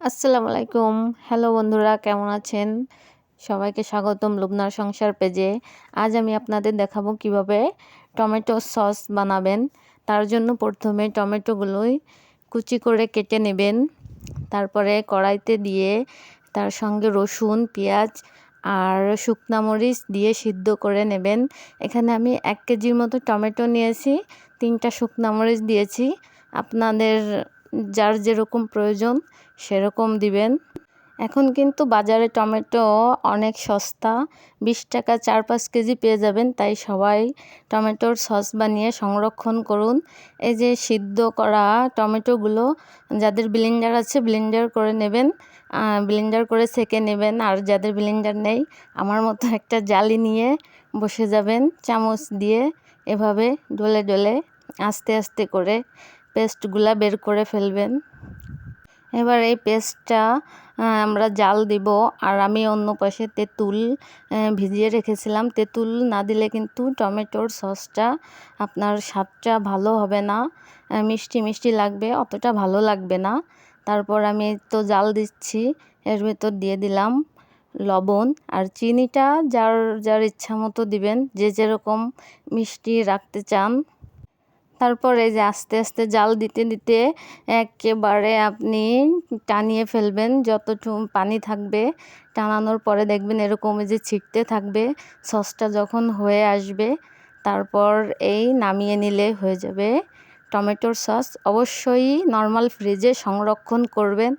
আসসালামু আলাইকুম। হ্যালো বন্ধুরা, কেমন আছেন? সবাইকে স্বাগতম লুবনার সংসার পেজে। আজ আমি আপনাদের দেখাবো কিভাবে টমেটো সস বানাবেন। তার জন্য প্রথমে টমেটোগুলোই কুচি করে কেটে নেবেন। তারপরে কড়াইতে দিয়ে তার সঙ্গে রসুন, পেঁয়াজ আর শুকনা মরিচ দিয়ে সিদ্ধ করে নেবেন। এখানে আমি 1 কেজির মতো টমেটো নিয়েছি, 3টা শুকনা মরিচ দিয়েছি। আপনাদের যার যেরকম প্রয়োজন সেরকম দিবেন। এখন কিন্তু বাজারে টমেটো অনেক সস্তা, 20 টাকা 4-5 কেজি পেয়ে যাবেন। তাই সবাই টমেটোর সস বানিয়ে সংরক্ষণ করুন। এই যে সিদ্ধ করা টমেটোগুলো যাদের ব্লেন্ডার আছে ব্লেন্ডার করে নেবেন, ব্লেন্ডার করে ছেঁকে নেবেন। আর যাদের ব্লেন্ডার নেই আমার মতো একটা জালি নিয়ে বসে যাবেন, চামচ দিয়ে এভাবে ডলে ডলে আস্তে আস্তে করে পেস্টগুলা বের করে ফেলবেন। এবার এই পেস্টটা আমরা জাল দিব। আর আমি অন্য পাশে তেঁতুল ভিজিয়ে রেখেছিলাম। তেঁতুল না দিলে কিন্তু টমেটোর সসটা আপনার স্বাদটা ভালো হবে না, মিষ্টি মিষ্টি লাগবে, অতটা ভালো লাগবে না। তারপর আমি তো জাল দিচ্ছি, এর ভেতর দিয়ে দিলাম লবণ আর চিনিটা যার যার ইচ্ছা মতো দিবেন, যে যেরকম মিষ্টি রাখতে চান। তারপর এই যে আস্তে আস্তে জাল দিতে দিতে একেবারে আপনি টানিয়ে ফেলবেন। যতটুকু পানি থাকবে টানানোর পরে দেখবেন এরকম যে ছিটতে থাকবে। সসটা যখন হয়ে আসবে তারপর এই নামিয়ে নিলে হয়ে যাবে টমেটোর সস। অবশ্যই নর্মাল ফ্রিজে সংরক্ষণ করবেন।